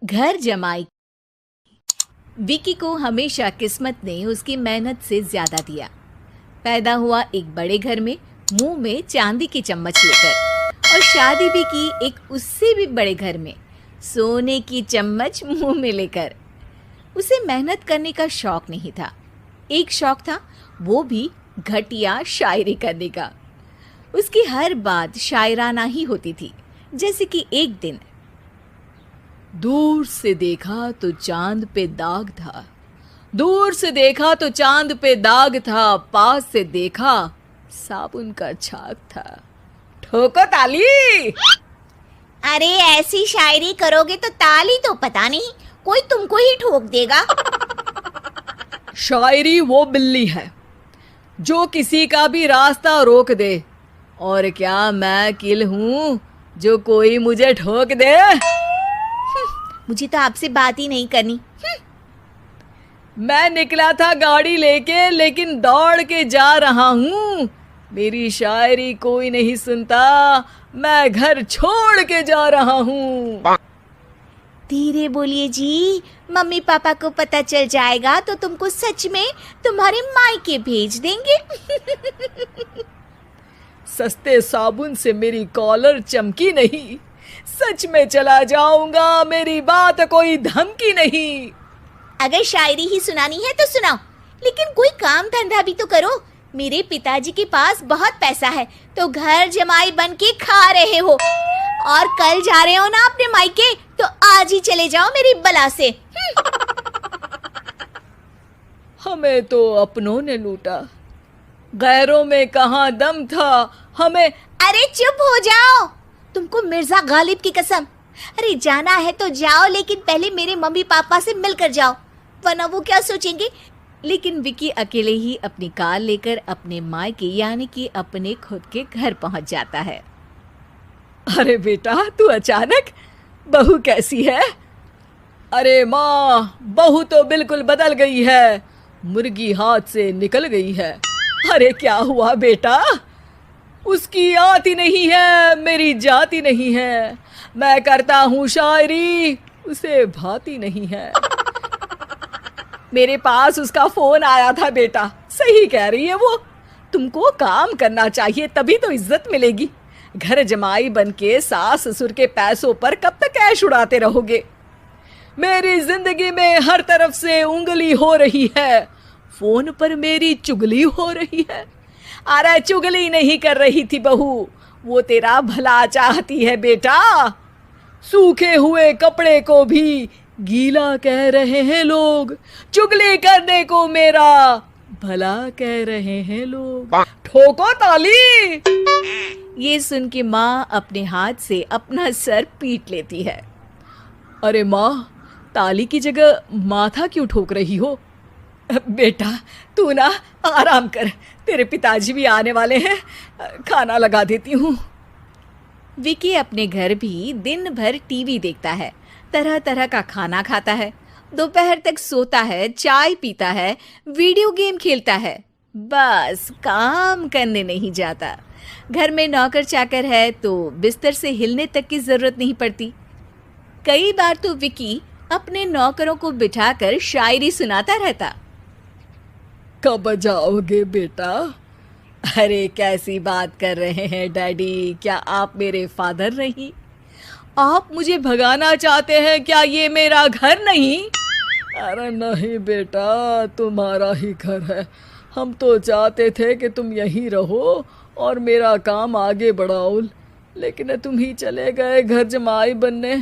घर जमाई। विकी को हमेशा किस्मत ने उसकी मेहनत से ज्यादा दिया। पैदा हुआ एक बड़े घर में, मुंह में चांदी की चम्मच लेकर, और शादी भी की एक उससे भी बड़े घर में, सोने की चम्मच मुंह में लेकर। उसे मेहनत करने का शौक नहीं था। एक शौक था, वो भी घटिया शायरी करने का। उसकी हर बात शायराना ही होती थी। जैसे कि एक दिन, दूर से देखा तो चांद पे दाग था, दूर से देखा तो चांद पे दाग था, पास से देखा साबुन का छाग था। ठोको ताली। अरे ऐसी शायरी करोगे तो ताली तो पता नहीं, कोई तुमको ही ठोक देगा। शायरी वो बिल्ली है जो किसी का भी रास्ता रोक दे, और क्या मैं किल हूं जो कोई मुझे ठोक दे। मुझे तो आपसे बात ही नहीं करनी। मैं निकला था गाड़ी लेके, लेकिन दौड़ के जा रहा हूँ। मेरी शायरी कोई नहीं सुनता, मैं घर छोड़ के जा रहा हूँ। धीरे बोलिए जी, मम्मी पापा को पता चल जाएगा तो तुमको सच में तुम्हारे मायके भेज देंगे। सस्ते साबुन से मेरी कॉलर चमकी नहीं, सच में चला जाऊंगा, मेरी बात कोई धमकी नहीं। अगर शायरी ही सुनानी है तो सुनाओ, लेकिन कोई काम धंधा भी तो करो। मेरे पिताजी के पास बहुत पैसा है, तो घर जमाई बन के खा रहे हो, और कल जा रहे हो ना अपने मायके, तो आज ही चले जाओ मेरी बला से। हमें तो अपनों ने लूटा, गैरों में कहाँ दम था हमें। अरे चुप हो जाओ, तुमको मिर्जा गालिब की कसम। अरे जाना है तो जाओ, लेकिन पहले मेरे मम्मी पापा से मिलकर जाओ, वरना वो क्या सोचेंगे। लेकिन विकी अकेले ही अपनी कार लेकर अपने मायके यानी कि अपने खुद के घर पहुंच जाता है। अरे बेटा, तू अचानक, बहू कैसी है? अरे माँ, बहू तो बिल्कुल बदल गई है, मुर्गी हाथ से निकल गई है। अरे क्या हुआ बेटा? उसकी आती नहीं है, मेरी जाती नहीं है। मैं करता हूँ शायरी, उसे भाती नहीं है। मेरे पास उसका फोन आया था बेटा, सही कह रही है वो। तुमको काम करना चाहिए, तभी तो इज्जत मिलेगी। घर जमाई बनके सास ससुर के पैसों पर कब तक ऐश उड़ाते रहोगे? मेरी जिंदगी में हर तरफ से उंगली हो रही है, फोन पर मेरी चुगली हो रही है। अरे चुगली नहीं कर रही थी बहू, वो तेरा भला चाहती है बेटा। सूखे हुए कपड़े को भी गीला कह रहे हैं लोग, चुगली करने को मेरा भला कह रहे हैं लोग। ठोको ताली। ये सुन के माँ अपने हाथ से अपना सर पीट लेती है। अरे माँ, ताली की जगह माथा क्यों ठोक रही हो? बेटा तू ना आराम कर, तेरे पिताजी भी आने वाले हैं, खाना लगा देती हूँ। विकी अपने घर भी दिन भर टीवी देखता है, तरह तरह का खाना खाता है, दोपहर तक सोता है, चाय पीता है, वीडियो गेम खेलता है, बस काम करने नहीं जाता। घर में नौकर चाकर है तो बिस्तर से हिलने तक की जरूरत नहीं पड़ती। कई बार तो विकी अपने नौकरों को बिठाकर शायरी सुनाता रहता। कब जाओगे बेटा? अरे कैसी बात कर रहे हैं डैडी, क्या आप मेरे फादर नहीं? आप मुझे भगाना चाहते हैं क्या? ये मेरा घर नहीं। अरे नहीं बेटा, तुम्हारा ही घर है। हम तो चाहते थे कि तुम यहीं रहो और मेरा काम आगे बढ़ाओ, लेकिन तुम ही चले गए घर जमाई बनने।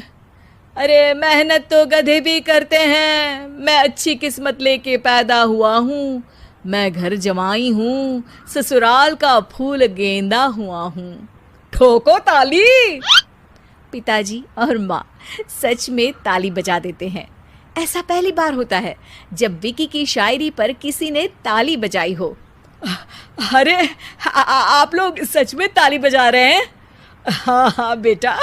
अरे मेहनत तो गधे भी करते हैं, मैं अच्छी किस्मत लेके पैदा हुआ हूँ, मैं घर जमाई हूँ, ससुराल का फूल गेंदा हुआ हूँ। ठोको ताली। पिताजी और माँ सच में ताली बजा देते हैं। ऐसा पहली बार होता है जब विकी की शायरी पर किसी ने ताली बजाई हो। अरे आप लोग सच में ताली बजा रहे हैं? हाँ हाँ बेटा,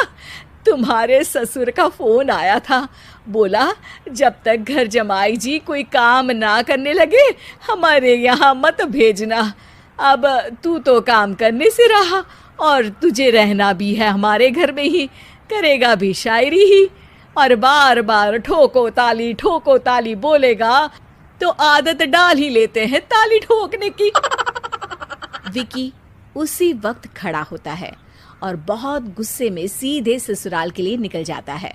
तुम्हारे ससुर का फोन आया था, बोला जब तक घर जमाई जी कोई काम ना करने लगे हमारे यहाँ मत भेजना। अब तू तो काम करने से रहा और तुझे रहना भी है हमारे घर में ही, करेगा भी शायरी ही। और बार बार ठोको ताली बोलेगा तो आदत डाल ही लेते हैं ताली ठोकने की। विकी उसी वक्त खड़ा होता है और बहुत गुस्से में सीधे ससुराल के लिए निकल जाता है।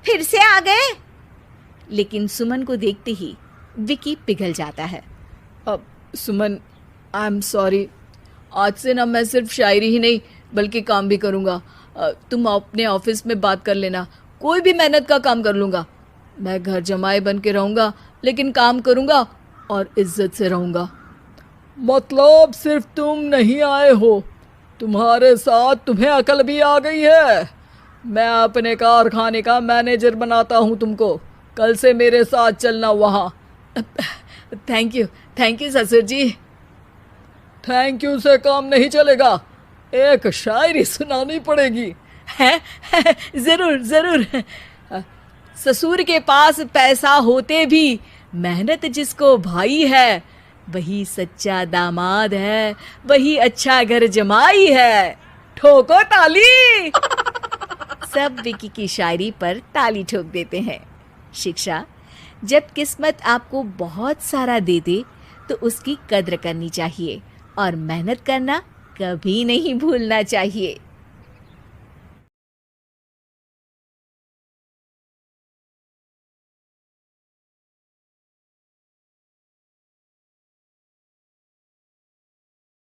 फिर से आ गए? लेकिन सुमन को देखते ही विकी पिघल जाता है। अब सुमन, आई एम सॉरी, आज से ना मैं सिर्फ शायरी ही नहीं बल्कि काम भी करूँगा। तुम अपने ऑफिस में बात कर लेना, कोई भी मेहनत का काम कर लूँगा। मैं घर जमाए बन के रहूँगा लेकिन काम करूँगा और इज्जत से रहूँगा। मतलब सिर्फ तुम नहीं आए हो, तुम्हारे साथ तुम्हें अकल भी आ गई है। मैं अपने कारखाने का मैनेजर बनाता हूँ तुमको, कल से मेरे साथ चलना वहाँ। थैंक यू ससुर जी। थैंक यू से काम नहीं चलेगा, एक शायरी सुनानी पड़ेगी। है जरूर। ससुर के पास पैसा होते भी मेहनत जिसको भाई है, वही सच्चा दामाद है, वही अच्छा घर जमाई है। ठोको ताली। सब विकी की शायरी पर ताली ठोक देते हैं। शिक्षा, जब किस्मत आपको बहुत सारा दे दे तो उसकी कद्र करनी चाहिए और मेहनत करना कभी नहीं भूलना चाहिए।